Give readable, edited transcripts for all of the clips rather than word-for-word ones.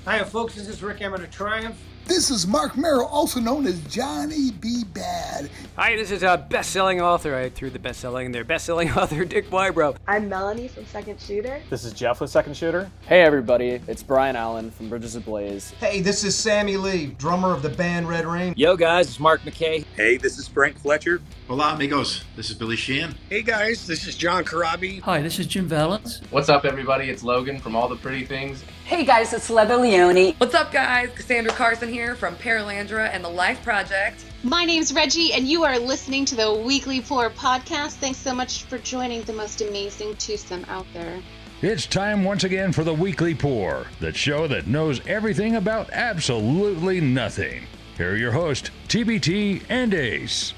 Hiya, folks. This is Rick Emmett of Triumph. This is Mark Merrill, also known as Johnny B. Bad. Hi, this is a best-selling author. I threw the best-selling in there. Best-selling author Dick Wybrow. I'm Melanie from Second Shooter. This is Jeff with Second Shooter. Hey everybody, it's Brian Allen from Bridges Ablaze. Hey, this is Sammy Lee, drummer of the band Red Rain. Yo guys, it's Mark McKay. Hey, this is Frank Fletcher. Hola amigos, this is Billy Sheehan. Hey guys, this is John Karabi. Hi, this is Jim Valance. What's up everybody, it's Logan from All the Pretty Things. Hey guys, it's Leather Leone. What's up guys, Cassandra Carson here from Paralandra and the Life Project. My name's Reggie and you are listening to the Weekly Pour podcast. Thanks so much for joining the most amazing twosome out there. It's time once again for the Weekly Pour, the show that knows everything about absolutely nothing. Here are your hosts, TBT and Ace.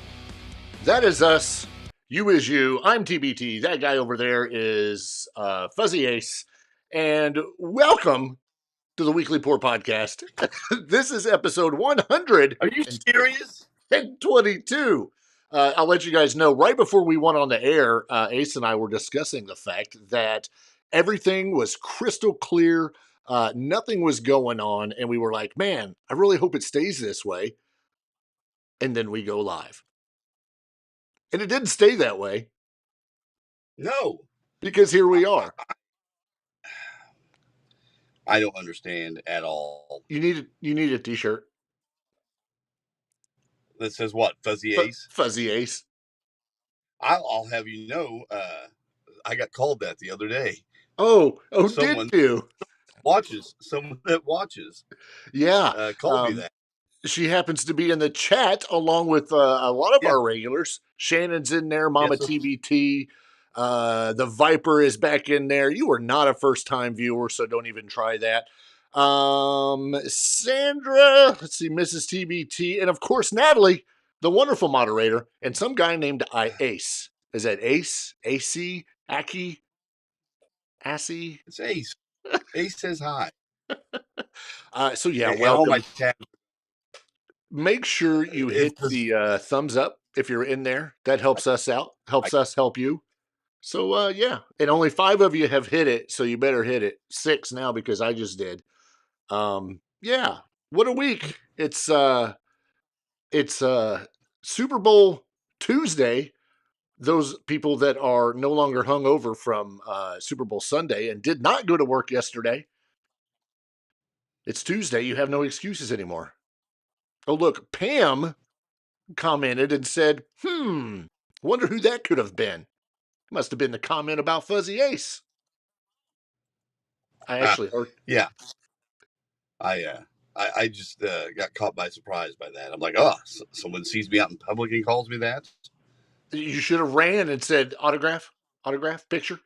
That is us. You is you. I'm TBT. That guy over there is Fuzzy Ace. And welcome to the Weekly Pour podcast. This is episode 100. Are you serious? And 22. I'll let you guys know, right before we went on the air, Ace and I were discussing the fact that everything was crystal clear. Nothing was going on. And we were like, man, I really hope it stays this way. And then we go live. And it didn't stay that way. No. Because here we are. I don't understand at all. You need a t-shirt. That says what? Fuzzy Ace? Fuzzy Ace. I'll have you know, I got called that the other day. Oh, did you? Someone that watches. Yeah. Called me that. She happens to be in the chat along with a lot of our regulars. Shannon's in there, Mama TBT. The Viper is back in there. You are not a first-time viewer, so don't even try that. Sandra, let's see, Mrs. TBT, and of course Natalie, the wonderful moderator, and some guy named Ace. Is that Ace? AC? Aki? Assy? It's Ace. Ace says hi. So yeah, and welcome. All my tabs. Make sure you hit the thumbs up if you're in there. That helps us out. Helps us help you. So, yeah. And only 5 of you have hit it, so you better hit it. 6 now because I just did. Yeah. What a week. It's Super Bowl Tuesday. Those people that are no longer hungover from Super Bowl Sunday and did not go to work yesterday. It's Tuesday. You have no excuses anymore. Oh, look, Pam commented and said, wonder who that could have been. Must have been the comment about Fuzzy Ace. I actually heard. Yeah. I just got caught by surprise by that. I'm like, oh, someone sees me out in public and calls me that. You should have ran and said autograph, picture.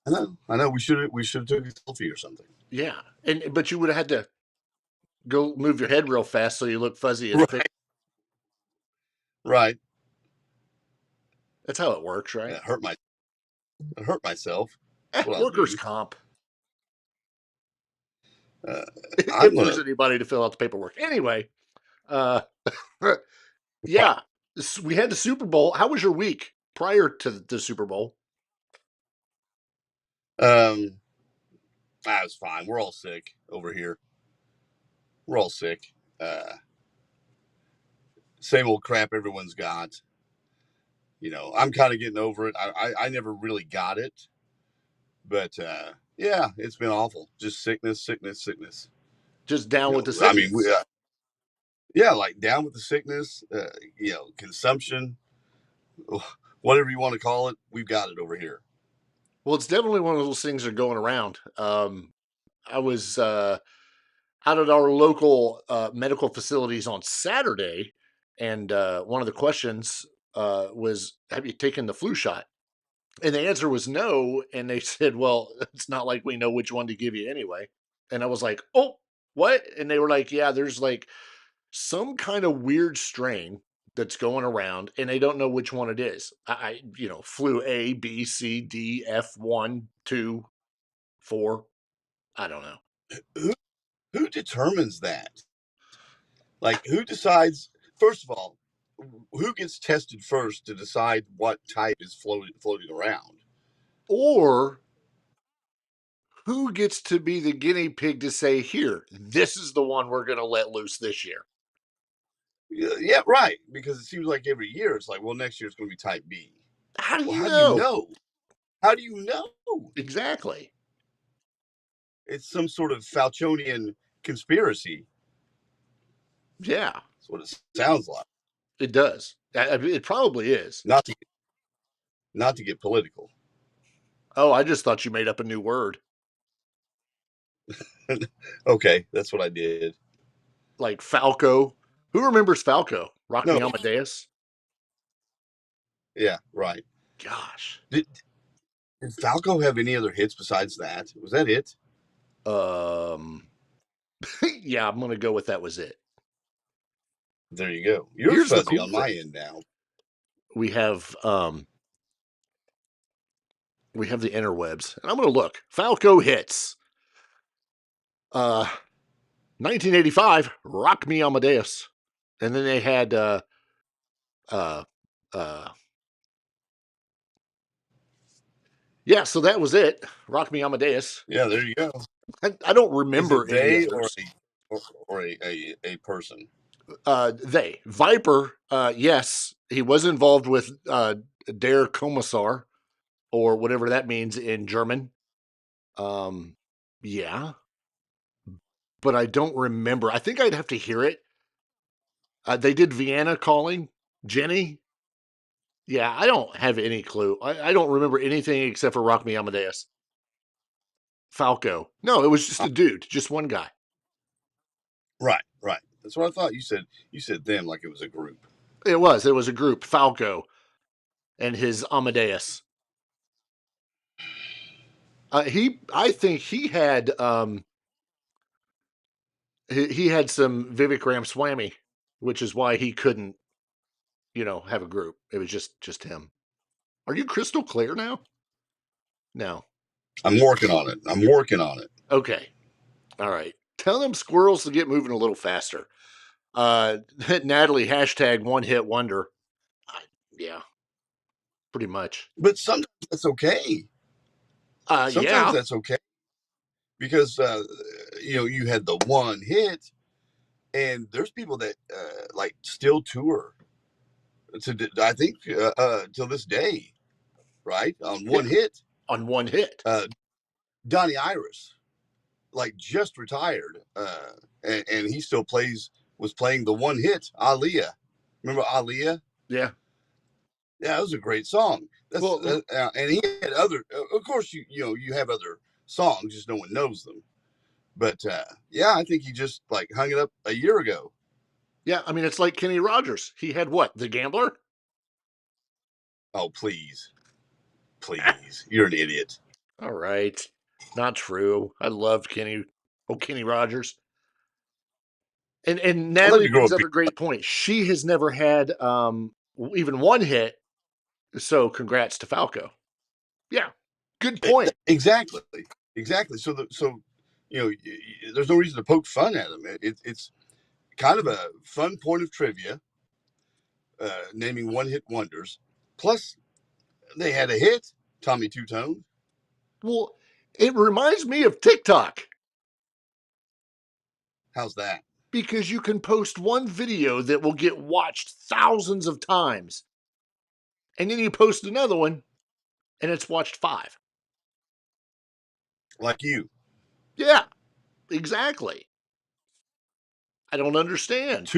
I know. We should have took a selfie or something. Yeah, but you would have had to go move your head real fast so you look fuzzy in the picture. Right. That's how it works, right? I hurt myself. Workers' comp. If there's anybody to fill out the paperwork. Anyway, yeah, we had the Super Bowl. How was your week prior to the Super Bowl? That was fine. We're all sick over here. We're all sick. Same old crap everyone's got. You know, I'm kind of getting over it. I never really got it. But, yeah, it's been awful. Just sickness. Just down with the sickness. I mean, yeah, like down with the sickness, consumption, whatever you want to call it. We've got it over here. Well, it's definitely one of those things that are going around. I was out at our local medical facilities on Saturday, and one of the questions was, have you taken the flu shot? And the answer was no. And they said, well, it's not like we know which one to give you anyway. And I was like, oh, what? And they were like, yeah, there's like some kind of weird strain that's going around and they don't know which one it is. Flu A, B, C, D, F, 1, 2, 4. I don't know. Who determines that? Like, who decides, first of all, who gets tested first to decide what type is floating around? Or who gets to be the guinea pig to say, here, this is the one we're going to let loose this year? Yeah, right. Because it seems like every year it's like, well, next year it's going to be Type B. How do you How know? do you know? How do you know? Exactly. It's some sort of Falchonian conspiracy. Yeah. That's what it sounds like. It does. It probably is. Not to get political. Oh, I just thought you made up a new word. Okay, that's what I did. Like Falco. Who remembers Falco? Rock No. Me Amadeus? Yeah, right. Gosh. Did Falco have any other hits besides that? Was that it? Yeah, I'm going to go with that was it. There you go. You're Here's the fuzzy cool on my thing. end now. We have the interwebs. And I'm going to look. Falco hits. 1985, Rock Me Amadeus. And then they had yeah, so that was it. Rock Me Amadeus. Yeah, there you go. I don't remember Is it any they others. or a person? They. Viper, yes, he was involved with Der Kommissar, or whatever that means in German. Yeah. But I don't remember. I think I'd have to hear it. They did Vienna Calling. Jenny. Yeah, I don't have any clue. I don't remember anything except for Rock Me Amadeus. Falco. No, it was just a dude, just one guy. Right. That's what I thought. You said them like it was a group. It was a group, Falco and his Amadeus. I think he had he had some Vivek Ramaswamy, which is why he couldn't, have a group. It was just him. Are you crystal clear now? No. I'm working on it. Okay. All right. Tell them squirrels to get moving a little faster. Natalie, hashtag one hit wonder. Yeah. Pretty much. But sometimes that's okay. Sometimes that's okay. Because you had the one hit, and there's people that like still tour I think till this day, right? On one hit. On one hit. Donnie Iris, like, just retired, and he still was playing the one hit, Aaliyah. Remember Aaliyah? Yeah. Yeah, that was a great song. And he had other, of course, you have other songs, just no one knows them. But yeah, I think he just like hung it up a year ago. Yeah, I mean, it's like Kenny Rogers. He had what? The Gambler? Oh, please. You're an idiot. All right. Not true. I loved Kenny Rogers. And Natalie brings up a great point. She has never had even one hit. So congrats to Falco. Yeah. Good point. Exactly. So there's no reason to poke fun at him. It's kind of a fun point of trivia, naming one hit wonders. Plus, they had a hit, Tommy Two Tone. Well, it reminds me of TikTok. How's that? Because you can post one video that will get watched thousands of times. And then you post another one and it's watched 5. Like you. Yeah, exactly. I don't understand.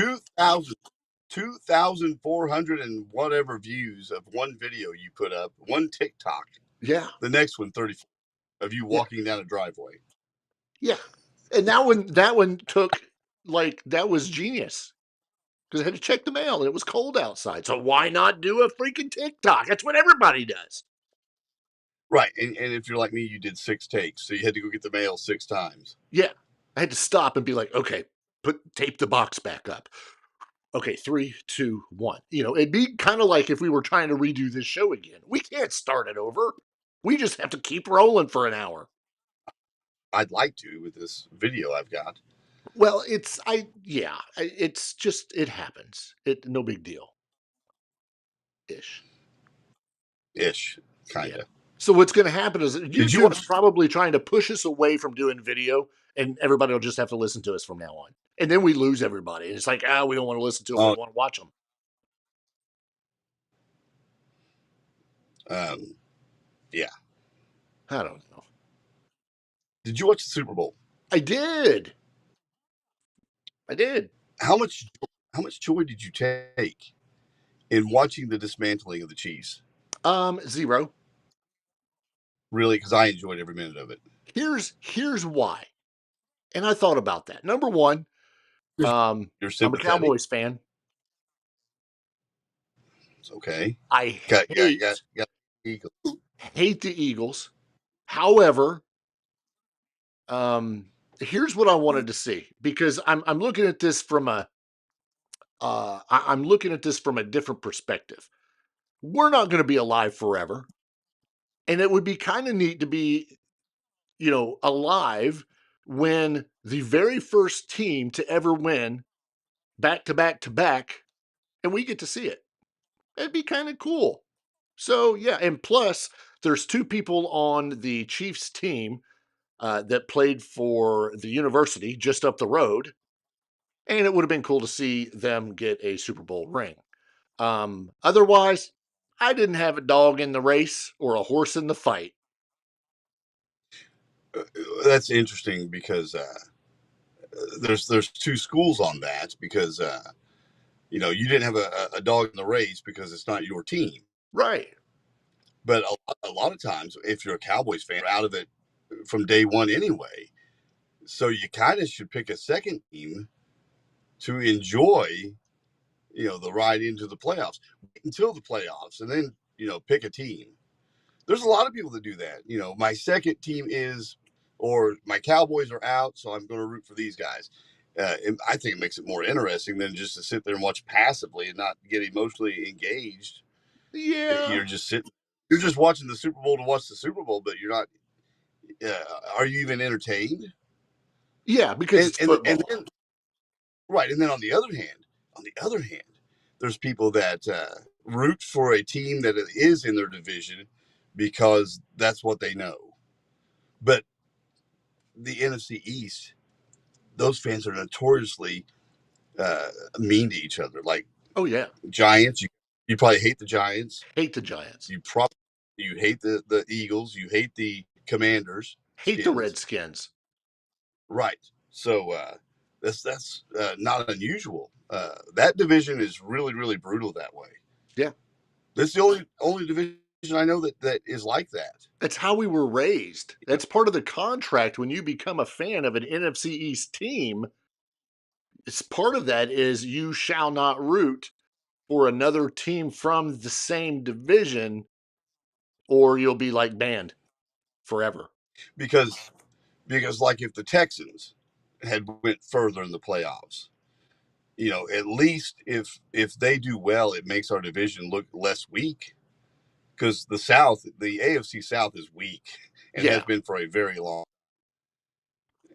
2,400 and whatever views of one video you put up, one TikTok. Yeah. The next one, 34 of you walking down a driveway. Yeah. And that one took, that was genius. Because I had to check the mail and it was cold outside. So why not do a freaking TikTok? That's what everybody does. Right. And if you're like me, you did 6 takes. So you had to go get the mail 6 times. Yeah. I had to stop and be like, okay, tape the box back up. Okay, 3, 2, 1. It'd be kind of like if we were trying to redo this show again. We can't start it over. We just have to keep rolling for an hour. I'd like to with this video I've got. Well, it's just, it happens. No big deal. Ish. Kind of. Yeah. So what's going to happen is YouTube is probably trying to push us away from doing video, and everybody will just have to listen to us from now on. And then we lose everybody. It's like, we don't want to listen to them. We want to watch them. Yeah. I don't know. Did you watch the Super Bowl? I did. How much joy did you take in watching the dismantling of the Chiefs? 0. Really? Because I enjoyed every minute of it. Here's why. And I thought about that. Number one, I'm a Cowboys fan. It's okay. I hate the Eagles. However, here's what I wanted to see, because I'm looking at this from a different perspective. We're not going to be alive forever, and it would be kind of neat to be, alive when the very first team to ever win back to back to back, and we get to see it. It'd be kind of cool. So yeah, and plus there's 2 people on the Chiefs team that played for the university just up the road, and it would have been cool to see them get a Super Bowl ring. Otherwise, I didn't have a dog in the race or a horse in the fight. That's interesting, because there's 2 schools on that, because you didn't have a dog in the race because it's not your team, right? But a lot of times, if you're a Cowboys fan, you're out of it from day one anyway. So you kind of should pick a second team to enjoy, the ride into the playoffs. Wait until the playoffs, and then pick a team. There's a lot of people that do that. My second team is, or my Cowboys are out, so I'm going to root for these guys. And I think it makes it more interesting than just to sit there and watch passively and not get emotionally engaged. Yeah, you're just watching the Super Bowl to watch the Super Bowl, but you're not. Are you even entertained? Yeah, because it's football. And then, right, and then on the other hand, there's people that root for a team that is in their division because that's what they know. But the NFC East, those fans are notoriously mean to each other. Like, oh yeah, Giants, you probably hate the Giants. Hate the Giants. You hate the Eagles. You hate the Commanders. Hate the Redskins. Right. So that's not unusual. That division is really, really brutal that way. Yeah. That's the only division I know that is like that. That's how we were raised. That's part of the contract when you become a fan of an NFC East team. It's part of that is you shall not root for another team from the same division, or you'll be like banned forever. Because like if the Texans had went further in the playoffs, at least if they do well, it makes our division look less weak. Because the AFC South is weak and has been for a very long.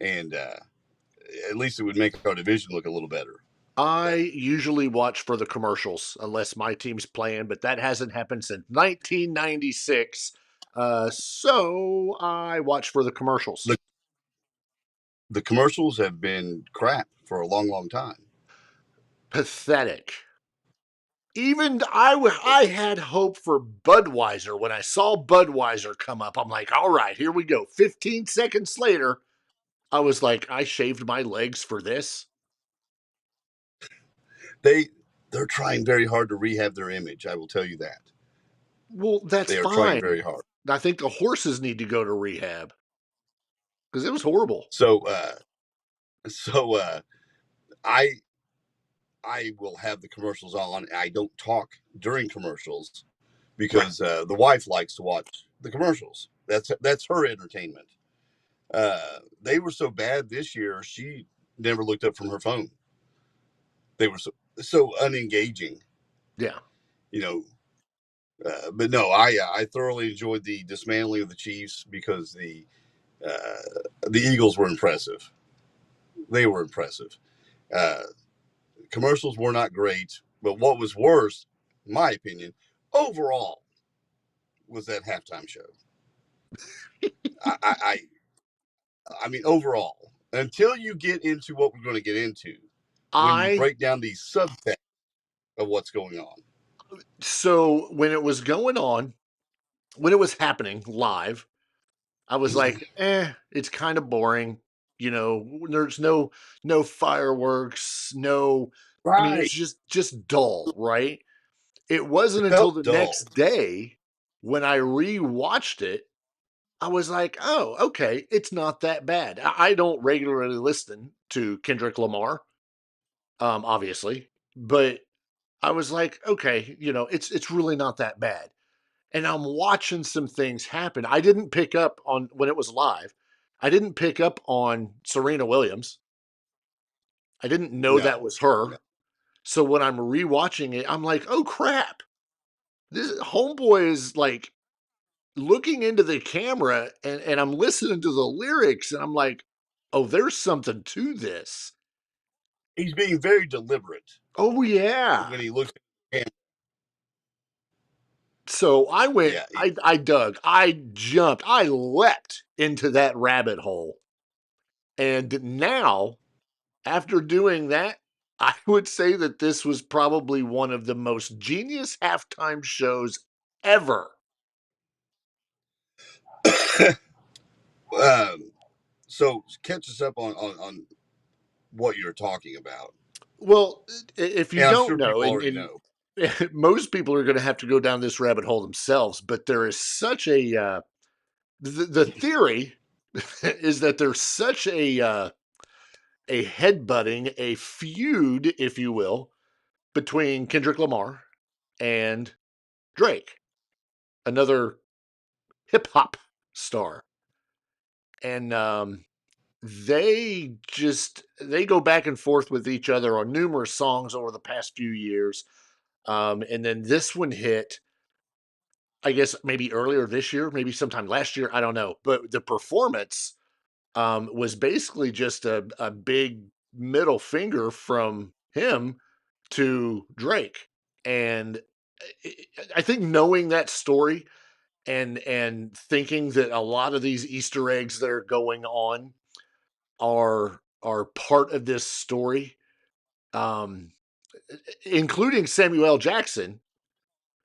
And at least it would make our division look a little better. I usually watch for the commercials unless my team's playing, but that hasn't happened since 1996. So I watch for the commercials. The commercials have been crap for a long, long time. Pathetic. Even I had hope for Budweiser. When I saw Budweiser come up, I'm like, all right, here we go. 15 seconds later, I was like, I shaved my legs for this. They're trying very hard to rehab their image. I will tell you that. Well, that's fine. They are trying very hard. I think the horses need to go to rehab because it was horrible. So I will have the commercials on. I don't talk during commercials because the wife likes to watch the commercials. That's her entertainment. They were so bad this year, she never looked up from her phone. They were so unengaging. Yeah. But no, I thoroughly enjoyed the dismantling of the Chiefs because the Eagles were impressive. They were impressive. Commercials were not great, but what was worse, in my opinion, overall, was that halftime show. I mean, overall, until you get into what we're going to get into, when you break down the subtext of what's going on. So when it was going on, when it was happening live, I was like, it's kind of boring. You know, there's no fireworks, no. I mean, it's just dull, right? It wasn't until the next day when I rewatched it, I was like, oh, okay, it's not that bad. I don't regularly listen to Kendrick Lamar, obviously, but I was like, okay, you know, it's really not that bad. And I'm watching some things happen. I didn't pick up on when it was live. I didn't pick up on Serena Williams. I didn't know that was her. No. So when I'm rewatching it, I'm like, oh crap. This homeboy is like looking into the camera and I'm listening to the lyrics and I'm like, oh, there's something to this. He's being very deliberate. Oh yeah. When he looks at the camera. So I went, I dug, I jumped, I leapt into that rabbit hole. And now, after doing that, I would say that this was probably one of the most genius halftime shows ever. So catch us up on what you're talking about. Well, if you don't know, know, most people are going to have to go down this rabbit hole themselves, but there is such a the theory is that there's such a headbutting, a feud, if you will, between Kendrick Lamar and Drake, another hip hop star. And they go back and forth with each other on numerous songs over the past few years. And then this one hit, I guess maybe earlier this year, maybe sometime last year, I don't know. But the performance was basically just a big middle finger from him to Drake. And I think knowing that story and thinking that a lot of these Easter eggs that are going on are part of this story, including Samuel L. Jackson,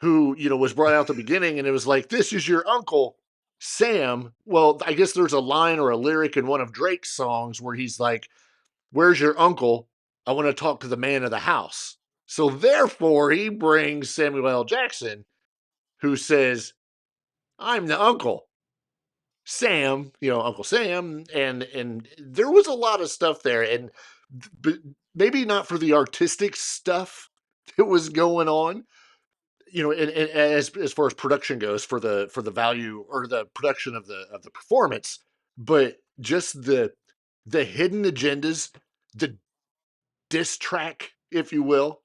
who, you know, was brought out at the beginning, and it was like, this is your uncle Sam. Well, I guess there's a line or a lyric in one of Drake's songs where he's like, where's your uncle? I want to talk to the man of the house. So therefore he brings Samuel L. Jackson, who says, I'm the uncle Sam, you know, Uncle Sam. And there was a lot of stuff there, and maybe not for the artistic stuff that was going on, you know, and as far as production goes, for the value or the production of the performance, but just the hidden agendas, the diss track, if you will,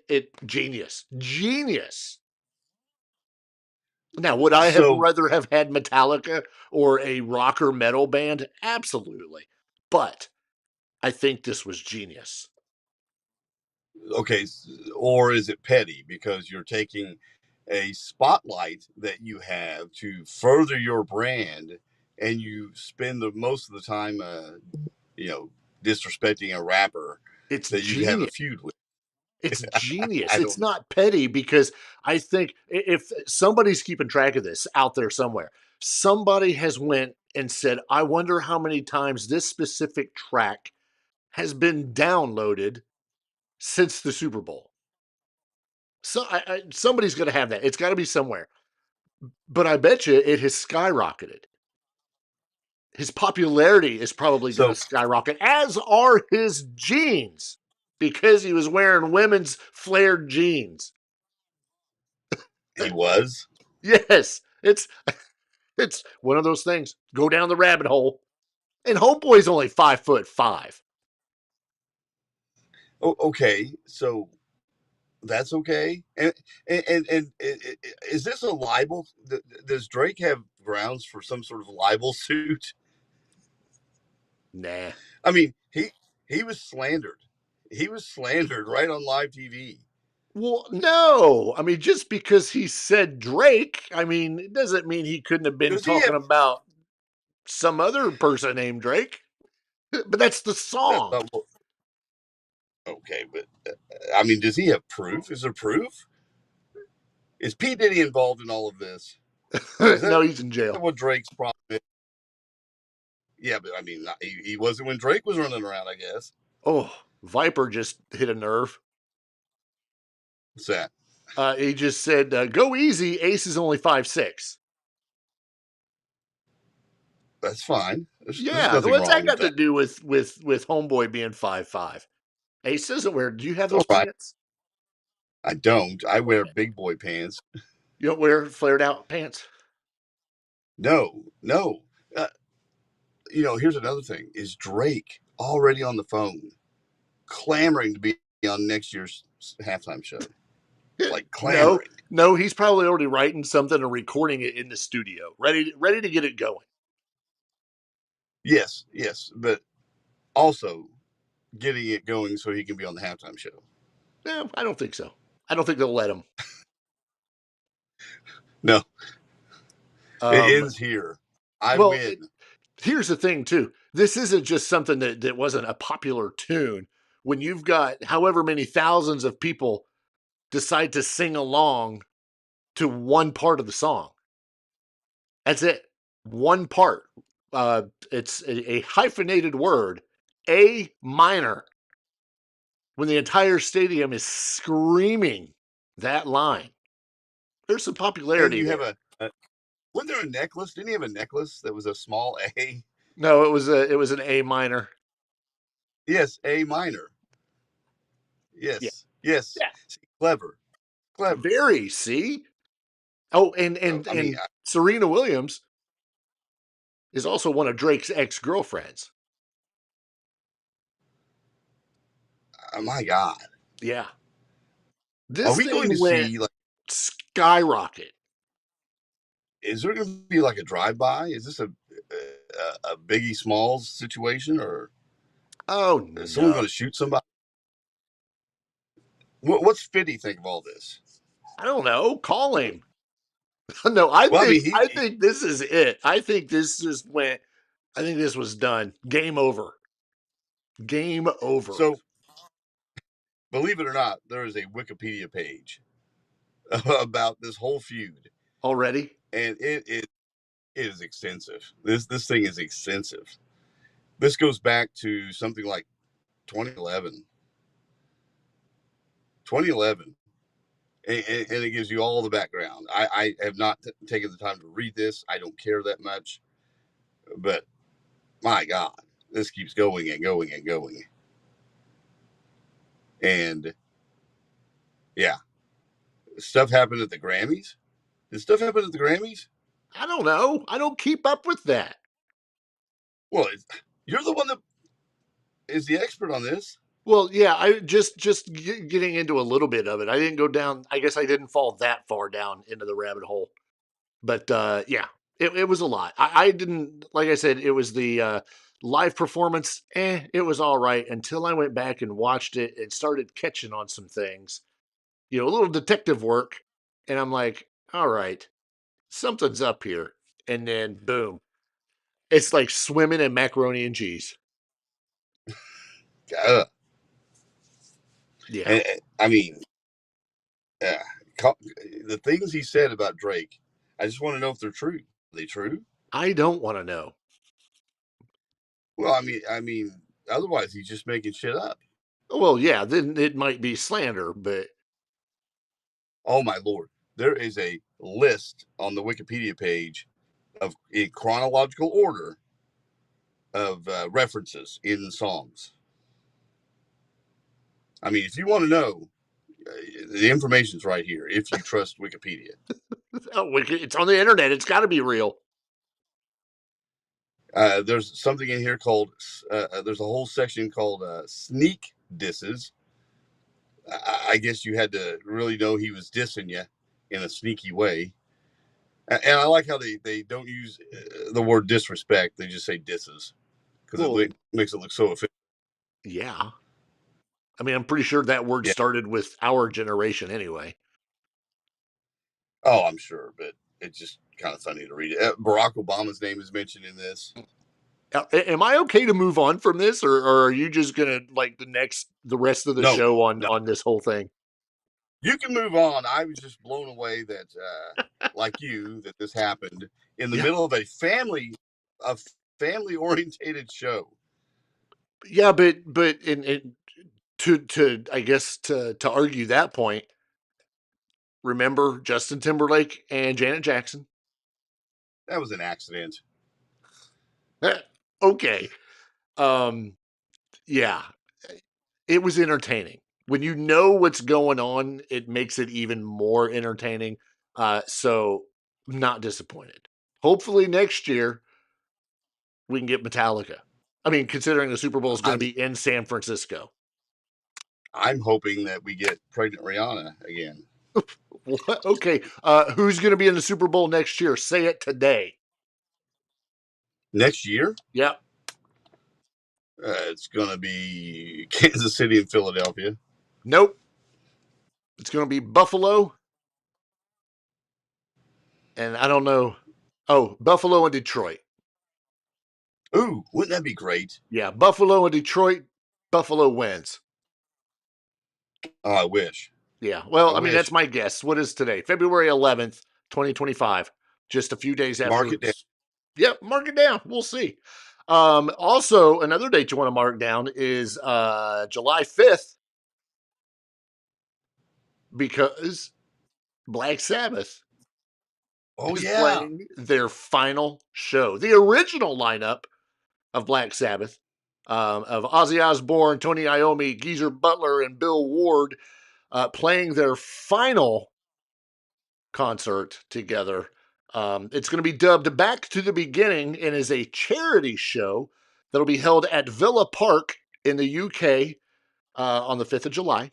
it genius. Now, would I have rather have had Metallica or a rock or metal band? Absolutely. But I think this was genius. Okay, or is it petty because you're taking a spotlight that you have to further your brand and you spend most of the time, you know, disrespecting a rapper that you have a feud with? It's genius. It's not petty, because I think if somebody's keeping track of this out there somewhere, somebody has went and said, I wonder how many times this specific track has been downloaded since the Super Bowl. So somebody's going to have that. It's got to be somewhere. But I bet you it has skyrocketed. His popularity is probably going to skyrocket, as are his jeans, because he was wearing women's flared jeans. He was? Yes. It's one of those things. Go down the rabbit hole. And Homeboy's only 5'5". Oh, okay. So that's okay. And is this a libel? Does Drake have grounds for some sort of libel suit? Nah. I mean, he was slandered. He was slandered right on live TV. Well, no. I mean, just because he said Drake, I mean, it doesn't mean he couldn't have been talking about some other person named Drake. But that's the song. Okay, but I mean, does he have proof? Is there proof? Is P. Diddy involved in all of this? No, he's in jail. What Drake's problem is? Yeah, but I mean, he wasn't when Drake was running around, I guess. Oh, Viper just hit a nerve. What's that? He just said, "Go easy. Ace is only 5'6". That's fine. There's nothing what's that got to do with Homeboy being 5'5"? Ace doesn't wear. Do you have those pants? I don't. I wear big boy pants. You don't wear flared out pants? No. Here's another thing: is Drake already on the phone, clamoring to be on next year's halftime show? Like clamoring. No, he's probably already writing something and recording it in the studio, ready to get it going. Yes, but also getting it going so he can be on the halftime show. No, I don't think so. I don't think they'll let him. No. It ends here. I win. Here's the thing, too. This isn't just something that wasn't a popular tune. When you've got however many thousands of people decide to sing along to one part of the song. That's it. One part. It's a hyphenated word, A minor. When the entire stadium is screaming that line, there's some popularity. And you have wasn't there a necklace? Didn't he have a necklace that was a small A? No, it was an A minor. Yes, A minor. Yes. Yeah. See, clever. Very. See. Oh, and Serena Williams is also one of Drake's ex-girlfriends. Oh my God. Yeah. Are we going to see skyrocket? Is there going to be like a drive-by? Is this a Biggie Smalls situation, or is someone going to shoot somebody? What's Fitty think of all this? I don't know. Call him. No, I think this is it. I think this just went. I think this was done. Game over. Game over. So, believe it or not, there is a Wikipedia page about this whole feud already, and it is extensive. This thing is extensive. This goes back to something like 2011. 2011. And it gives you all the background. I have not taken the time to read this. I don't care that much. But, my God, this keeps going and going and going. And, yeah. Stuff happened at the Grammys? Did stuff happen at the Grammys? I don't know. I don't keep up with that. Well, you're the one that is the expert on this. Well, yeah, I just getting into a little bit of it. I didn't go down. I guess I didn't fall that far down into the rabbit hole. But yeah, it was a lot. I didn't, like I said, it was the live performance. It was all right until I went back and watched it and started catching on some things. A little detective work. And I'm like, all right, something's up here. And then boom, it's like swimming in macaroni and cheese. Yeah. I mean, the things he said about Drake, I just want to know if they're true. Are they true? I don't want to know. Well, I mean, otherwise he's just making shit up. Well, yeah, then it might be slander, but oh my Lord, there is a list on the Wikipedia page of in chronological order of references in songs. I mean, if you want to know, the information's right here. If you trust Wikipedia, it's on the internet. It's got to be real. There's something in here called. There's a whole section called sneak disses. I guess you had to really know he was dissing you in a sneaky way. And I like how they don't use the word disrespect. They just say disses because it makes it look so offensive. Yeah. I mean, I'm pretty sure that word started with our generation anyway. Oh, I'm sure, but it's just kind of funny to read it. Barack Obama's name is mentioned in this. Am I okay to move on from this, or are you just gonna like the rest of the show on this whole thing? You can move on. I was just blown away that, like you, that this happened in the middle of a family orientated show. Yeah, but to I guess to argue that point, remember Justin Timberlake and Janet Jackson? That was an accident. Okay. Yeah. It was entertaining. When you know what's going on, it makes it even more entertaining. So not disappointed. Hopefully next year we can get Metallica. I mean, considering the Super Bowl is going to be in San Francisco. I'm hoping that we get pregnant Rihanna again. What? Okay. Who's going to be in the Super Bowl next year? Say it today. Next year? Yep. It's going to be Kansas City and Philadelphia. Nope. It's going to be Buffalo. And I don't know. Oh, Buffalo and Detroit. Ooh, wouldn't that be great? Yeah, Buffalo and Detroit. Buffalo wins. Oh, I wish. Yeah. Well, I mean, that's my guess. What is today? February 11th, 2025. Just a few days after. Mark it down. Yep, mark it down. We'll see. Also, another date you want to mark down is July 5th, because Black Sabbath is playing their final show. The original lineup of Black Sabbath, of Ozzy Osbourne, Tony Iommi, Geezer Butler, and Bill Ward, playing their final concert together. It's going to be dubbed Back to the Beginning and is a charity show that'll be held at Villa Park in the UK on the 5th of July.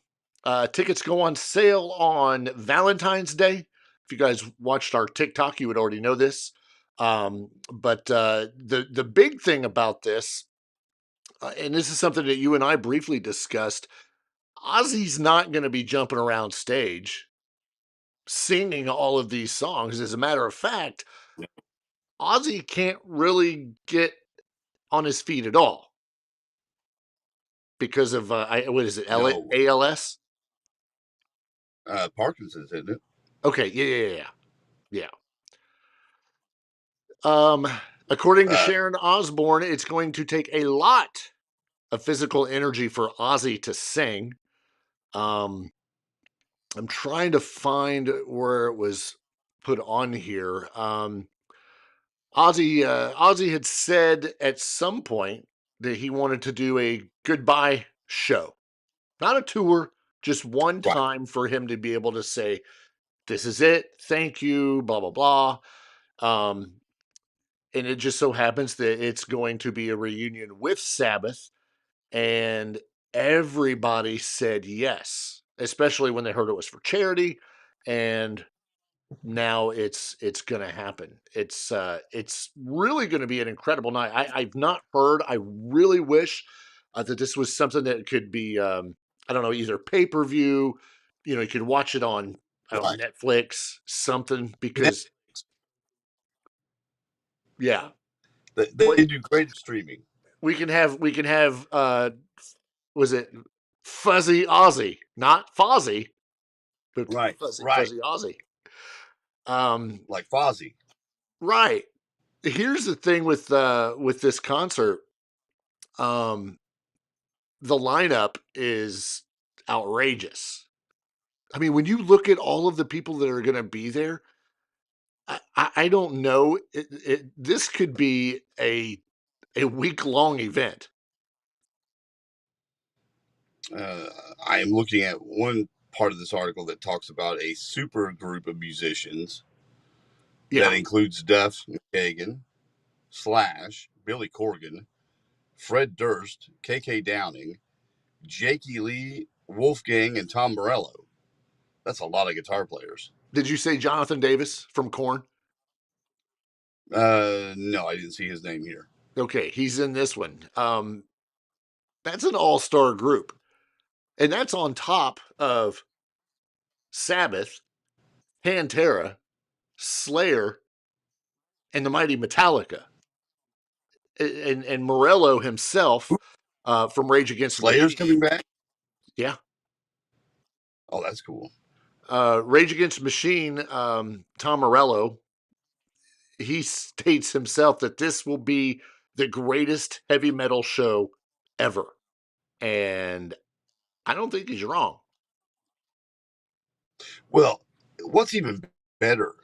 Tickets go on sale on Valentine's Day. If you guys watched our TikTok, you would already know this. But the big thing about this, and this is something that you and I briefly discussed, Ozzy's not going to be jumping around stage singing all of these songs. As a matter of fact, Ozzy can't really get on his feet at all because of what is it? ALS? Parkinson's, isn't it? Okay, yeah. According to Sharon Osbourne, it's going to take a lot of physical energy for Ozzy to sing. I'm trying to find where it was put on here. Ozzy had said at some point that he wanted to do a goodbye show, not a tour, just one time for him to be able to say, "This is it, thank you," blah blah blah. And it just so happens that it's going to be a reunion with Sabbath, and everybody said yes, especially when they heard it was for charity, and now it's going to happen. It's really going to be an incredible night. I've not heard. I really wish that this was something that could be I don't know, either pay-per-view. You could watch it on Netflix, something, because yeah, they do great streaming. We can have was it Fuzzy Ozzy, not Fozzy, but Fuzzy Ozzy. Like Fozzy. Right. Here's the thing with this concert. The lineup is outrageous. I mean, when you look at all of the people that are going to be there, I don't know. This could be a week-long event. I am looking at one part of this article that talks about a super group of musicians that includes Duff McKagan, Slash, Billy Corgan, Fred Durst, KK Downing, Jakey Lee, Wolfgang, and Tom Morello. That's a lot of guitar players. Did you say Jonathan Davis from Korn? No, I didn't see his name here. Okay, he's in this one. That's an all-star group. And that's on top of Sabbath, Pantera, Slayer, and the mighty Metallica. And Morello himself from Rage Against the Slayer's Machine. coming back? Yeah. Oh, that's cool. Rage Against the Machine, Tom Morello, he states himself that this will be the greatest heavy metal show ever. And I don't think he's wrong. Well, what's even better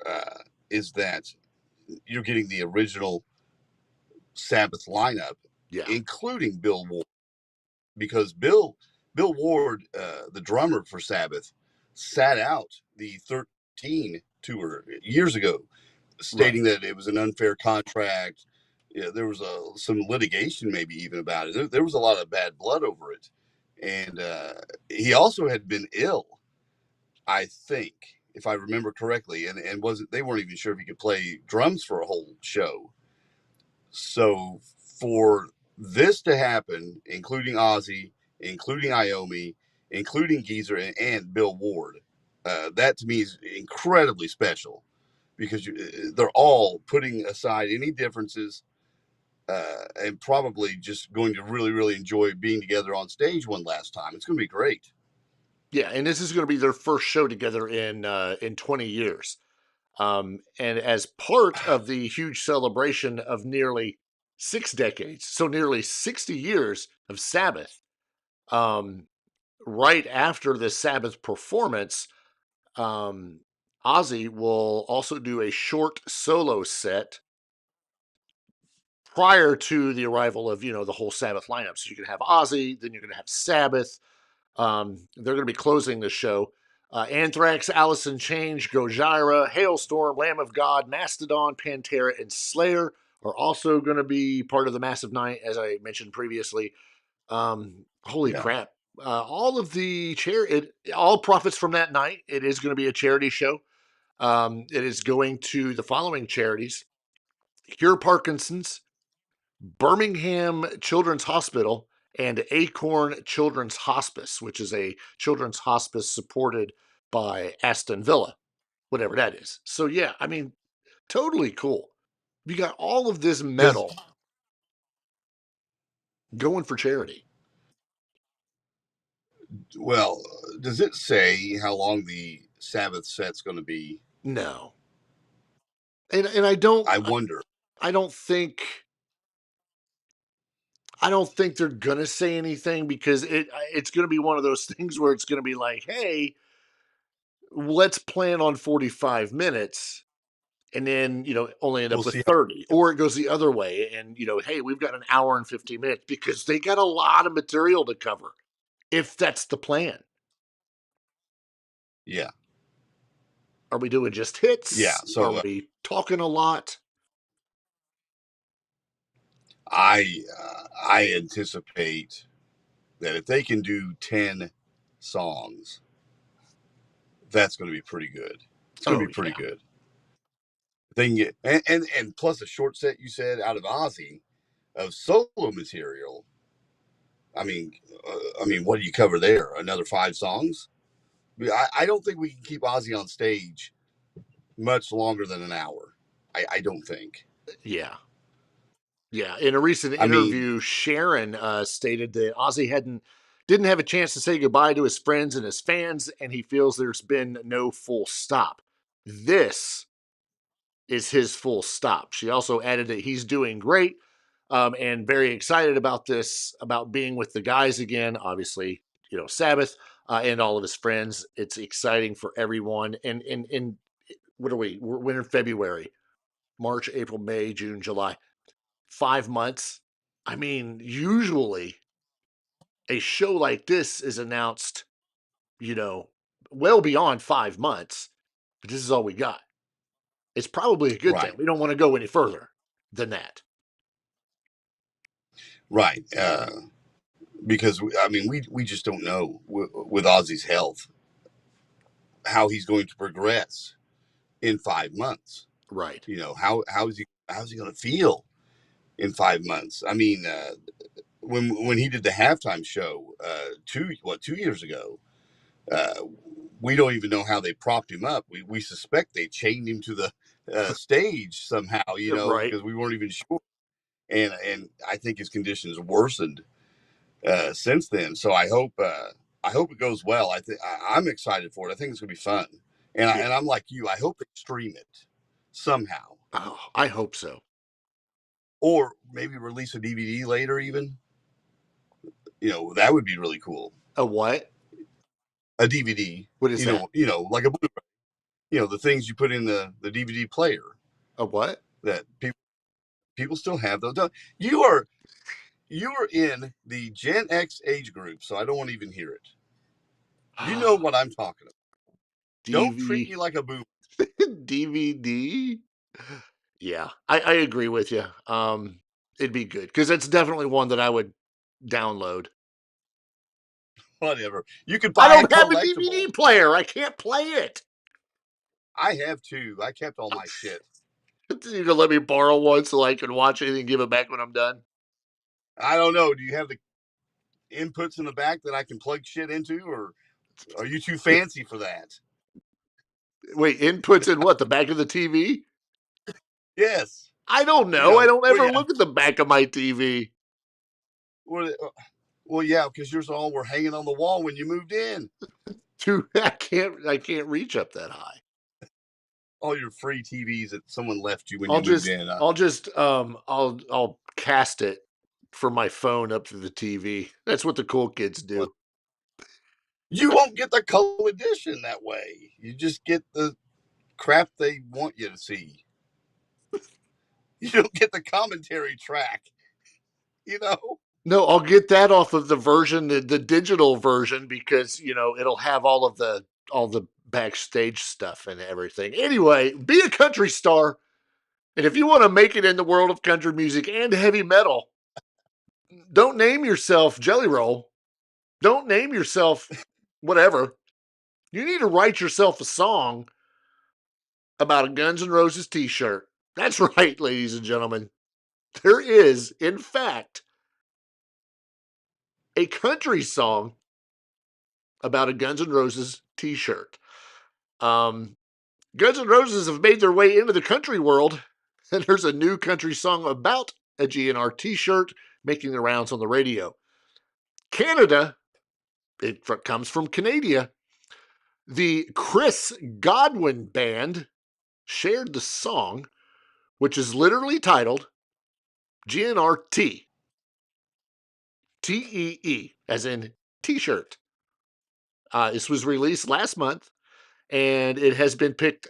is that you're getting the original Sabbath lineup, including Bill Ward, because Bill Ward, the drummer for Sabbath, sat out the 13 tour years ago, stating that it was an unfair contract. Yeah, there was some litigation, maybe even about it. There was a lot of bad blood over it, and he also had been ill, I think, if I remember correctly, and wasn't they weren't even sure if he could play drums for a whole show. So for this to happen, including Ozzy, including Iommi, including Geezer, and Bill Ward, that to me is incredibly special, because they're all putting aside any differences and probably just going to really, really enjoy being together on stage one last time. It's going to be great. Yeah, and this is going to be their first show together in 20 years. And as part of the huge celebration of nearly 6 decades, so nearly 60 years of Sabbath, right after the Sabbath performance, Ozzy will also do a short solo set prior to the arrival of, the whole Sabbath lineup. So you're going to have Ozzy, then you're going to have Sabbath. They're going to be closing the show. Anthrax, Alice in Chains, Gojira, Hailstorm, Lamb of God, Mastodon, Pantera, and Slayer are also going to be part of the massive night, as I mentioned previously. Holy crap. All of the all profits from that night, it is going to be a charity show. It is going to the following charities: Cure Parkinson's, Birmingham Children's Hospital, and Acorn Children's Hospice, which is a children's hospice supported by Aston Villa, whatever that is. So yeah, I mean, totally cool. You got all of this metal going for charity. Well, does it say how long the Sabbath set's going to be? No. And I don't. I wonder. I don't think they're gonna say anything, because it's gonna be one of those things where it's gonna be like, hey, let's plan on 45 minutes, and then only end up with 30, or it goes the other way, and hey, we've got an hour and 50 minutes, because they got a lot of material to cover, if that's the plan. Yeah. Are we doing just hits? Yeah. So are we talking a lot? I anticipate that if they can do 10 songs, that's going to be pretty good. It's going to be pretty good. They can get and plus a short set, you said, out of Ozzy of solo material. I mean, what do you cover there? Another 5 songs? I don't think we can keep Ozzy on stage much longer than an hour. I don't think. Yeah. Yeah. In a recent interview, Sharon stated that Ozzy didn't have a chance to say goodbye to his friends and his fans, and he feels there's been no full stop. This is his full stop. She also added that he's doing great and very excited about this, about being with the guys again. Obviously, Sabbath and all of his friends. It's exciting for everyone. And what are we? We're in February, March, April, May, June, July. 5 months. I mean, usually a show like this is announced, well beyond 5 months, but this is all we got. It's probably a good thing. We don't want to go any further than that. Right. Because, we just don't know with Ozzy's health how he's going to progress in 5 months. Right. How's he going to feel in 5 months? I mean, when he did the halftime show 2 years ago. We don't even know how they propped him up. We suspect they chained him to the stage somehow, Right. because we weren't even sure. And I think his conditions worsened since then. So I hope it goes well. I'm excited for it. I think it's gonna be fun. And I'm like you. I hope they stream it somehow. Oh, I hope so. Or maybe release a DVD later, even. That would be really cool. A what? A DVD. What is that? Like a Blu-ray. The things you put in the DVD player. A what? That people still have those. You are in the Gen X age group, so I don't want to even hear it. You know what I'm talking about. Don't treat me like a boomer. DVD? Yeah, I agree with you. It'd be good because it's definitely one that I would download. Whatever. You could buy. I don't have a DVD player. I can't play it. I have two. I kept all my shit. You can let me borrow one so I can watch it and give it back when I'm done. I don't know. Do you have the inputs in the back that I can plug shit into, or are you too fancy for that? Wait, inputs in what? The back of the TV? Yes. I don't know. I don't ever look at the back of my TV. Well, yeah, because yours all were hanging on the wall when you moved in. Dude, I can't reach up that high. All your free TVs that someone left you when you moved in. I'll cast it from my phone up to the TV. That's what the cool kids do. Well, you won't get the color edition that way. You just get the crap they want you to see. You don't get the commentary track. No, I'll get that off of the version, the digital version, because it'll have all the backstage stuff and everything. Anyway, be a country star, and if you want to make it in the world of country music and heavy metal, don't name yourself Jelly Roll. Don't name yourself whatever. You need to write yourself a song about a Guns N' Roses t-shirt. That's right, ladies and gentlemen. There is, in fact, a country song about a Guns N' Roses t-shirt. Guns N' Roses have made their way into the country world, and there's a new country song about a GNR t-shirt making the rounds on the radio. Canada, it comes from Canada. The Chris Godwin Band shared the song, which is literally titled GNRT. T-E-E, as in t-shirt. This was released last month, and it has been picked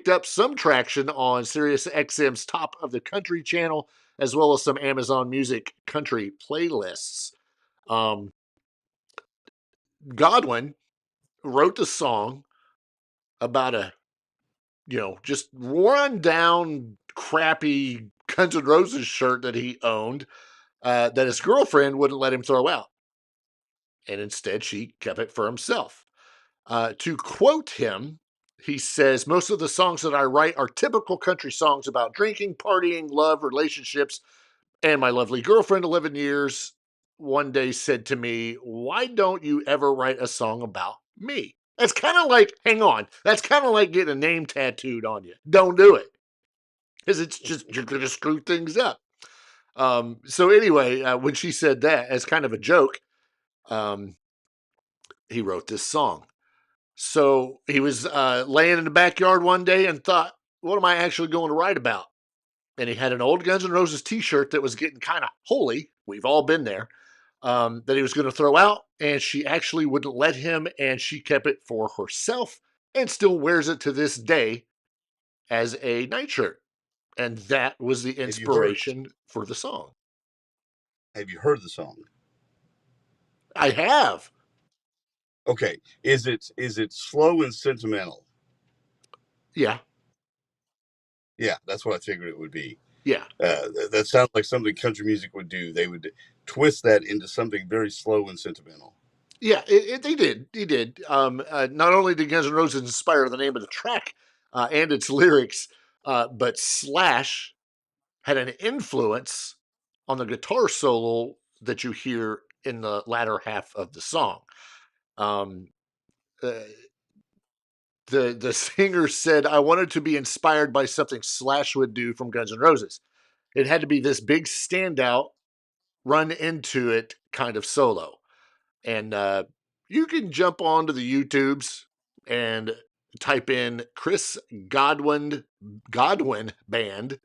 up some traction on SiriusXM's Top of the Country channel, as well as some Amazon Music country playlists. Godwin wrote the song about a, just run down, crappy Guns N' Roses shirt that he owned that his girlfriend wouldn't let him throw out. And instead, she kept it for himself. To quote him, he says, "Most of the songs that I write are typical country songs about drinking, partying, love, relationships. And my lovely girlfriend, 11 years, one day said to me, 'Why don't you ever write a song about me?'" That's kind of like, hang on, that's kind of like getting a name tattooed on you. Don't do it. Because it's just, you're going to screw things up. So anyway, when she said that as kind of a joke, he wrote this song. So he was laying in the backyard one day and thought, what am I actually going to write about? And he had an old Guns N' Roses t-shirt that was getting kind of holy. We've all been there. That he was going to throw out. And she actually wouldn't let him. And she kept it for herself and still wears it to this day as a nightshirt. And that was the inspiration for the song. Have you heard the song? I have. Okay. Is it slow and sentimental? Yeah. Yeah, that's what I figured it would be. Yeah. That sounds like something country music would do. They would twist that into something very slow and sentimental. Yeah, they did. He did. Not only did Guns N' Roses inspire the name of the track and its lyrics, but Slash had an influence on the guitar solo that you hear in the latter half of the song. The singer said, I wanted to be inspired by something Slash would do from Guns N' Roses. It had to be this big standout, run into it kind of solo. And you can jump onto the YouTubes and type in Chris Godwin Band,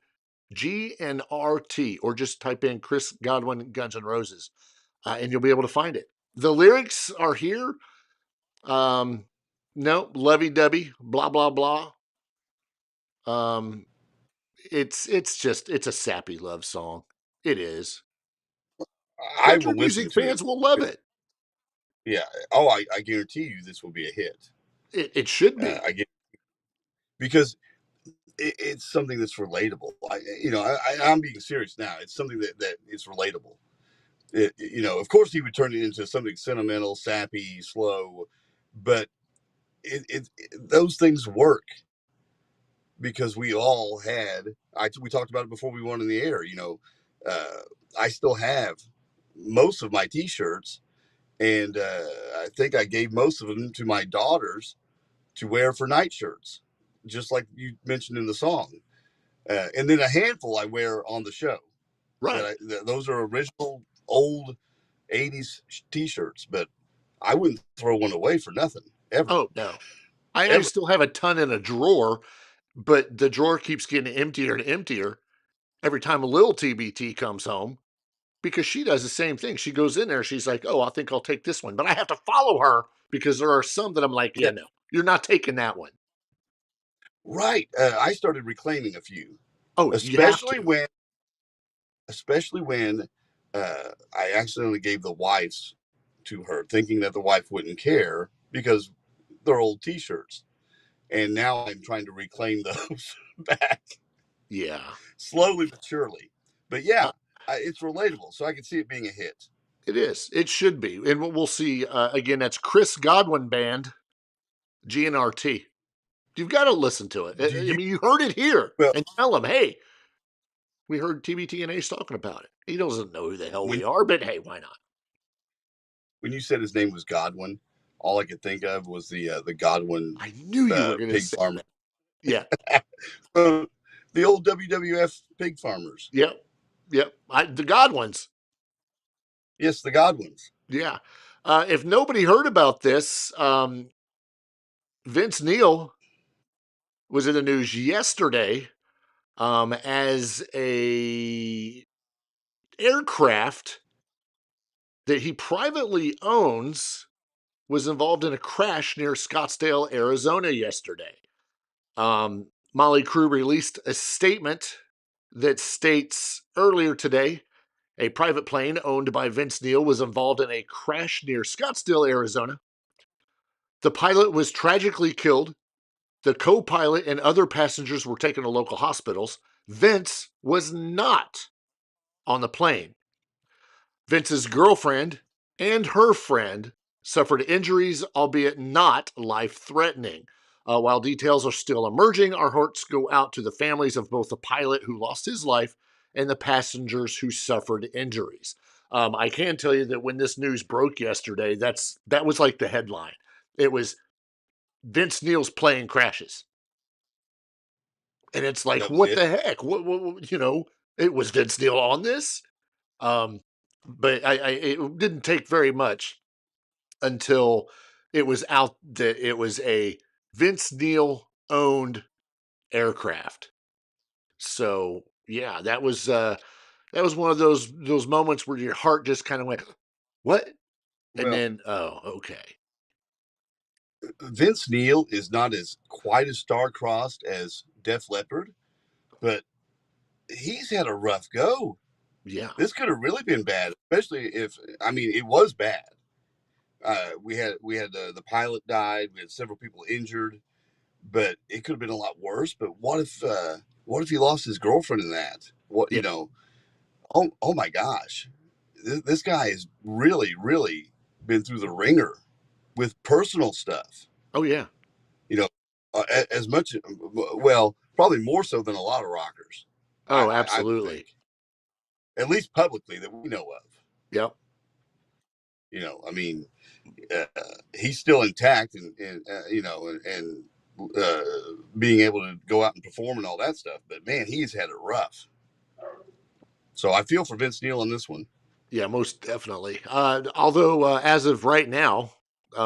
GNRT, or just type in Chris Godwin Guns N' Roses, and you'll be able to find it. The lyrics are here. No, lovey-dovey, blah, blah, blah. It's a sappy love song. It is. I Country will listen music to fans it. will love it. Yeah. Oh, I guarantee you this will be a hit. It should be. Because it's something that's relatable. I'm being serious now. It's something that is relatable. Of course he would turn it into something sentimental, sappy, slow, but those things work because we all had. We talked about it before we went in the air. I still have most of my T-shirts, and I think I gave most of them to my daughters to wear for night shirts, just like you mentioned in the song. And then a handful I wear on the show. Right. Those are original old 80s T-shirts, but I wouldn't throw one away for nothing, ever. Oh, no. I still have a ton in a drawer, but the drawer keeps getting emptier and emptier every time a little TBT comes home because she does the same thing. She goes in there, she's like, oh, I think I'll take this one. But I have to follow her because there are some that I'm like, yeah, no, you're not taking that one. Right. I started reclaiming a few. Oh, especially when I accidentally gave the wife's to her, thinking that the wife wouldn't care because they're old T-shirts. And now I'm trying to reclaim those back. Yeah. Slowly but surely. But yeah, it's relatable, so I can see it being a hit. It is. It should be. And we'll see. Again, that's Chris Godwin Band, GNRT. You've got to listen to it. I mean, you heard it here. And tell him, hey, we heard TBT and Ace talking about it. He doesn't know who the hell we are, but hey, why not? When you said his name was Godwin, all I could think of was the Godwin. I knew you were going to say farmer. That. Yeah. The old WWF pig farmers. Yep. The Godwins. Yes, the Godwins. Yeah. If nobody heard about this, Vince Neil was in the news yesterday as a aircraft that he privately owns was involved in a crash near Scottsdale, Arizona yesterday. Molly Crew released a statement that states earlier today, a private plane owned by Vince Neil was involved in a crash near Scottsdale, Arizona. The pilot was tragically killed. The co-pilot and other passengers were taken to local hospitals. Vince was not on the plane. Vince's girlfriend and her friend suffered injuries, albeit not life-threatening. While details are still emerging, our hearts go out to the families of both the pilot who lost his life and the passengers who suffered injuries. I can tell you that when this news broke yesterday, that was like the headline. It was Vince Neil's plane crashes. And it's like, what the heck? What, it was Vince Neil on this? But it didn't take very much until it was out that it was a Vince Neil owned aircraft. So yeah, that was one of those moments where your heart just kind of went, what? And then, oh, okay. Vince Neil is not quite as star-crossed as Def Leppard, but he's had a rough go. Yeah. This could have really been bad, especially it was bad. We had the pilot died. We had several people injured, but it could have been a lot worse. But what if he lost his girlfriend in that? Oh my gosh, this guy has really, really been through the ringer with personal stuff. Oh yeah. As much, well, probably more so than a lot of rockers. Oh, absolutely. At least publicly that we know of. Yep. You know, I mean, he's still intact and you know, and being able to go out and perform and all that stuff. But man, he's had it rough. So I feel for Vince Neil on this one. Yeah, most definitely. Although as of right now,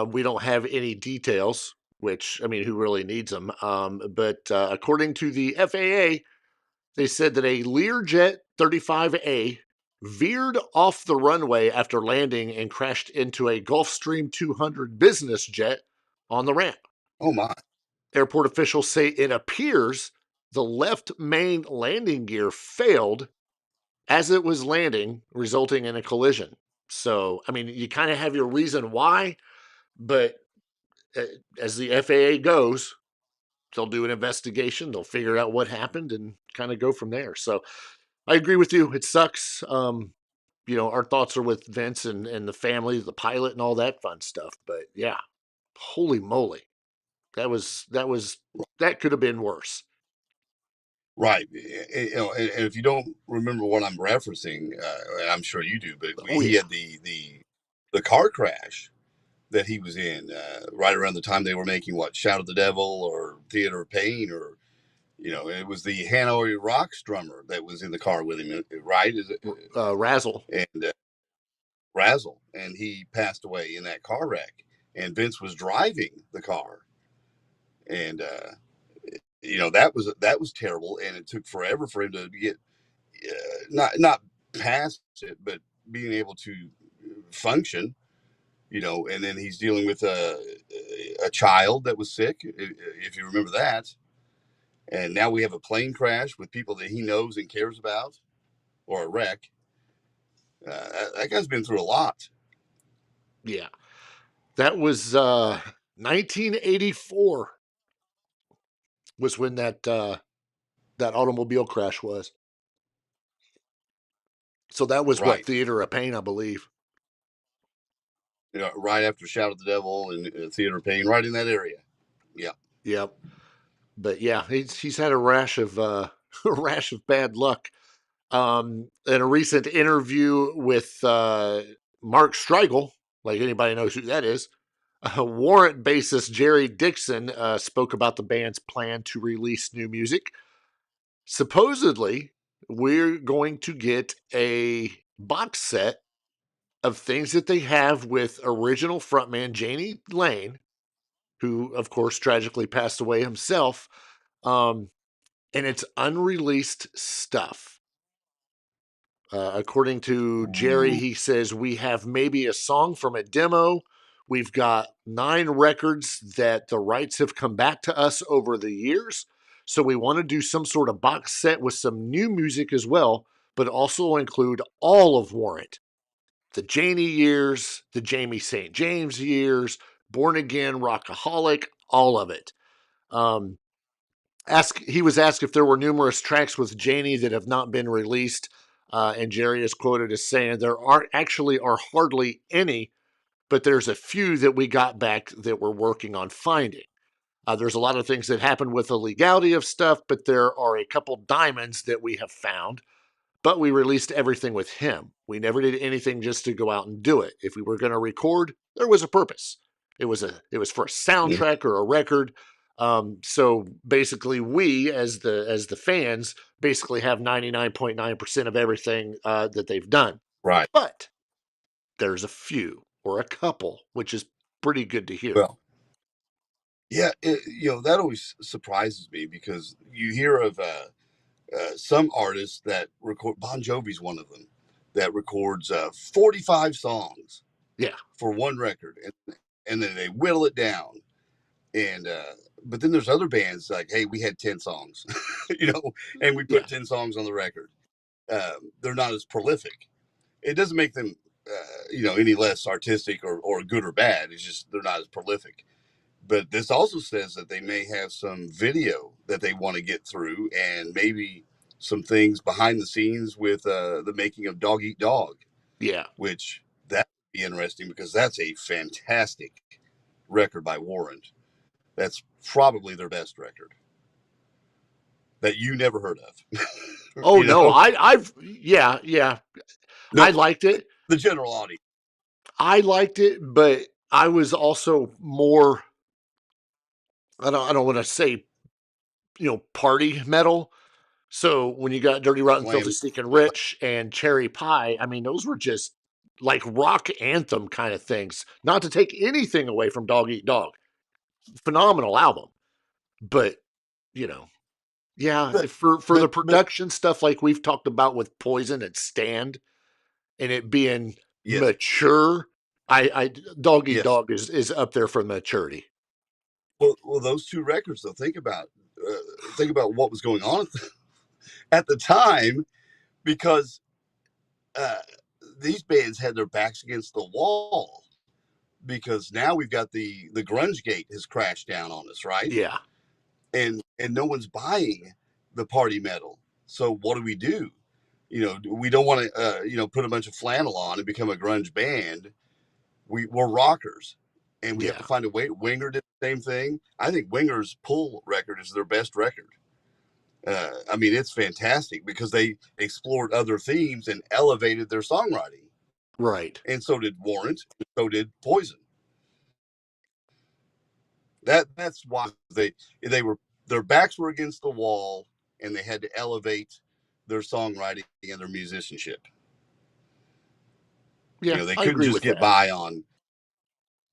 we don't have any details, which, I mean, who really needs them? But according to the FAA, they said that a Learjet 35A veered off the runway after landing and crashed into a Gulfstream 200 business jet on the ramp. Oh, my. Airport officials say it appears the left main landing gear failed as it was landing, resulting in a collision. So, I mean, you kind of have your reason why, but as the FAA goes, they'll do an investigation, they'll figure out what happened and kind of go from there. So I agree with you. It sucks. You know, our thoughts are with Vince and the family, the pilot and all that fun stuff. But yeah, holy moly. That could have been worse. Right. You know, and if you don't remember what I'm referencing, and I'm sure you do, but he had the car crash that he was in right around the time they were making Shout at the Devil or Theater of Pain, or you know, it was the Hanoi Rocks drummer that was in the car with him, right? Is it Razzle? And Razzle, and he passed away in that car wreck. And Vince was driving the car, and you know, that was terrible, and it took forever for him to get not past it, but being able to function. You know, and then he's dealing with a child that was sick, if you remember that. And now we have a plane crash with people that he knows and cares about, or a wreck. That guy's been through a lot. Yeah. That was 1984 was when that automobile crash was. So that was Right. what, Theater of Pain, I believe. You know, right after Shout at the Devil and Theater of Pain, right in that area. Yeah. Yep. But yeah, he's had a rash of bad luck. In a recent interview with Mark Strigel, like anybody knows who that is, Warrant bassist Jerry Dixon spoke about the band's plan to release new music. Supposedly, we're going to get a box set of things that they have with original frontman Jani Lane, who, of course, tragically passed away himself, and it's unreleased stuff. According to Jerry, he says, we have maybe a song from a demo. We've got 9 records that the rights have come back to us over the years. So we want to do some sort of box set with some new music as well, but also include all of Warrant. The Jani years, the Jamie St. James years, Born Again, Rockaholic, all of it. He was asked if there were numerous tracks with Jani that have not been released, and Jerry is quoted as saying, there are hardly any, but there's a few that we got back that we're working on finding. There's a lot of things that happen with the legality of stuff, but there are a couple diamonds that we have found. But we released everything with him. We never did anything just to go out and do it. If we were going to record, there was a purpose. It was for a soundtrack or a record. So basically, we as the fans basically have 99.9% of everything that they've done. Right. But there's a few or a couple, which is pretty good to hear. Well, yeah, you know, that always surprises me because you hear of some artists that record. Bon Jovi's one of them that records 45 songs. Yeah. For one record, and then they whittle it down. And but then there's other bands like, hey, we had 10 songs, you know, and we put 10 songs on the record. They're not as prolific. It doesn't make them, you know, any less artistic or good or bad. It's just they're not as prolific. But this also says that they may have some video that they want to get through, and maybe some things behind the scenes with the making of Dog Eat Dog. Yeah. Which that would be interesting because that's a fantastic record by Warrant. That's probably their best record that you never heard of. Oh, no, I've no. I liked it. the general audience. I liked it, but I was also more, I don't want to say, party metal. So when you got Dirty Rotten Filthy Stinking Rich and Cherry Pie, I mean, those were just like rock anthem kind of things. Not to take anything away from Dog Eat Dog. Phenomenal album. But, for the production stuff like we've talked about with Poison and Stand and it being mature, I Dog Eat Dog is up there for maturity. Well, those two records, though, think about what was going on at the time, because these bands had their backs against the wall, because now we've got the grunge gate has crashed down on us, right? Yeah. And no one's buying the party metal. So what do? We don't want to, put a bunch of flannel on and become a grunge band. We're rockers, and we have to find a way. Winger did the same thing. I think Winger's Pull record is their best record. I mean, it's fantastic because they explored other themes and elevated their songwriting. Right. And so did Warrant. So did Poison. That's why their backs were against the wall, and they had to elevate their songwriting and their musicianship. Yeah, they couldn't just get by on.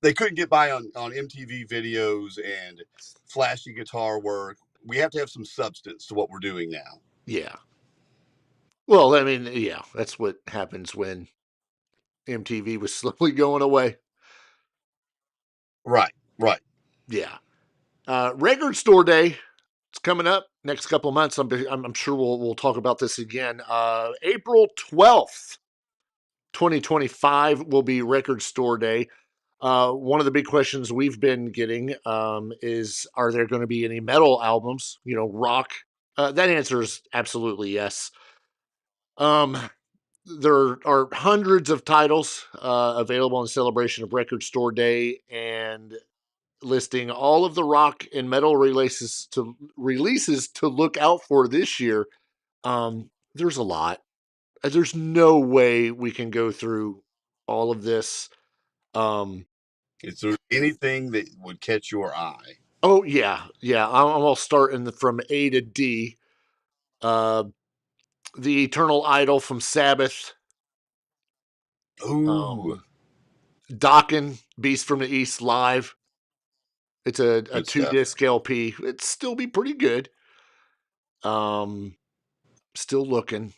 They couldn't get by on MTV videos and flashy guitar work. We have to have some substance to what we're doing now. Yeah. Well, I mean, yeah, that's what happens when MTV was slowly going away. Right. Yeah. Record Store Day. It's coming up next couple of months. I'm sure we'll talk about this again. April 12th, 2025 will be Record Store Day. One of the big questions we've been getting is, are there going to be any metal albums, rock? That answer is absolutely yes. There are hundreds of titles available in celebration of Record Store Day, and listing all of the rock and metal releases to look out for this year. There's a lot. There's no way we can go through all of this. Is there anything that would catch your eye? Oh yeah. I'll start from A to D. The Eternal Idol from Sabbath. Ooh. Dokken, Beast from the East live. It's a 2-disc LP. It'd still be pretty good. Still looking.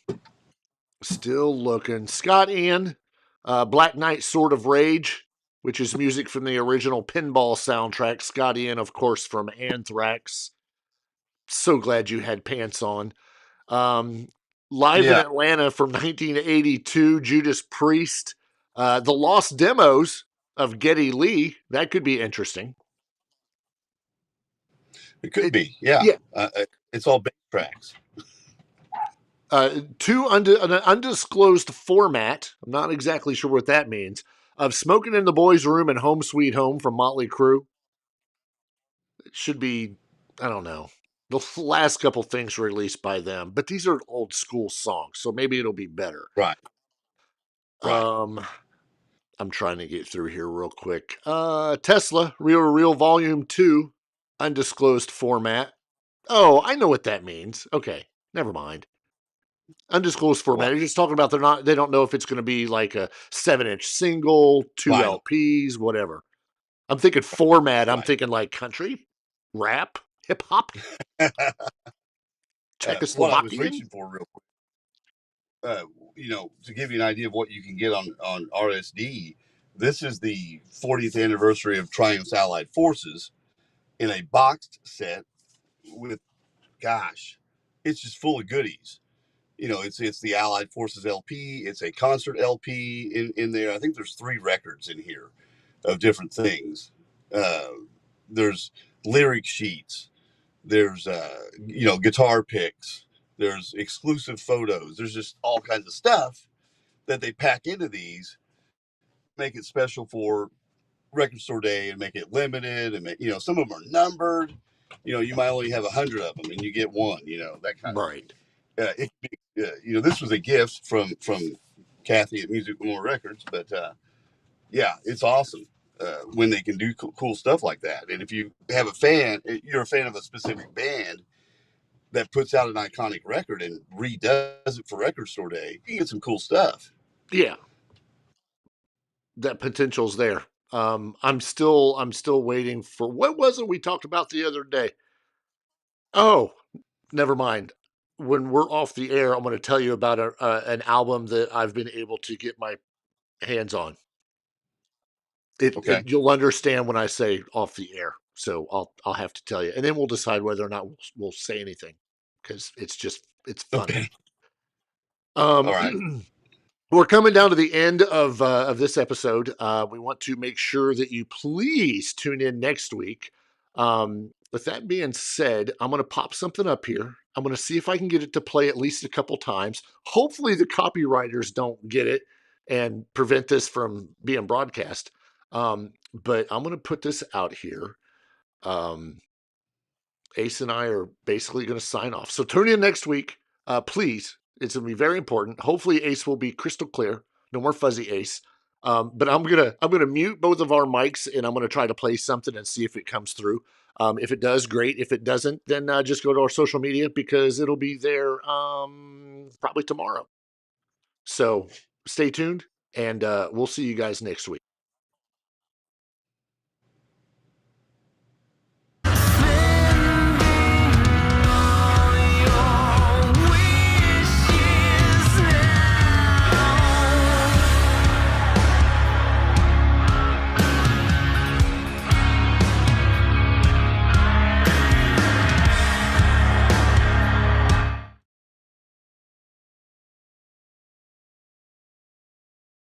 Scott Ian, Black Knight Sword of Rage, which is music from the original Pinball soundtrack. Scott Ian, of course, from Anthrax. So glad you had pants on. Live in Atlanta from 1982, Judas Priest. The Lost Demos of Geddy Lee. That could be interesting. It could be, yeah. It's all bass tracks. An undisclosed format. I'm not exactly sure what that means. Of Smoking in the Boys' Room and Home Sweet Home from Motley Crue. It should be, I don't know, the last couple things released by them, but these are old school songs, so maybe it'll be better. Right. I'm trying to get through here real quick. Tesla, Real Volume 2, undisclosed format. Oh, I know what that means. Okay, never mind. Undisclosed format. You're just talking about they don't know if it's going to be like a 7-inch single, 2 LPs, whatever. I'm thinking format. I'm thinking like country, rap, hip hop. Czechoslovakian. What I was reaching for real quick. To give you an idea of what you can get on RSD, this is the 40th anniversary of Triumph's Allied Forces in a boxed set with, it's just full of goodies. It's the Allied Forces LP. It's a concert LP in there. I think there's 3 records in here of different things. There's lyric sheets. There's, guitar picks. There's exclusive photos. There's just all kinds of stuff that they pack into these, make it special for Record Store Day and make it limited. And, some of them are numbered. You might only have 100 of them and you get one, that kind of right. This was a gift from Kathy at Music More Records. But yeah, it's awesome when they can do cool stuff like that. And if you have a fan, you're a fan of a specific band that puts out an iconic record and redoes it for Record Store Day, you get some cool stuff. Yeah, that potential's there. I'm still waiting for, what was it we talked about the other day? Oh, never mind. When we're off the air, I'm going to tell you about an album that I've been able to get my hands on. Okay. You'll understand when I say off the air, so I'll have to tell you, and then we'll decide whether or not we'll say anything, because it's fun. Okay. All right. We're coming down to the end of this episode. We want to make sure that you please tune in next week. With that being said, I'm going to pop something up here. I'm going to see if I can get it to play at least a couple times. Hopefully the copywriters don't get it and prevent this from being broadcast. But I'm going to put this out here. Ace and I are basically going to sign off. So tune in next week. Please. It's going to be very important. Hopefully Ace will be crystal clear. No more fuzzy Ace. But I'm gonna mute both of our mics, and I'm gonna try to play something and see if it comes through. If it does, great. If it doesn't, then just go to our social media, because it'll be there probably tomorrow. So stay tuned, and we'll see you guys next week.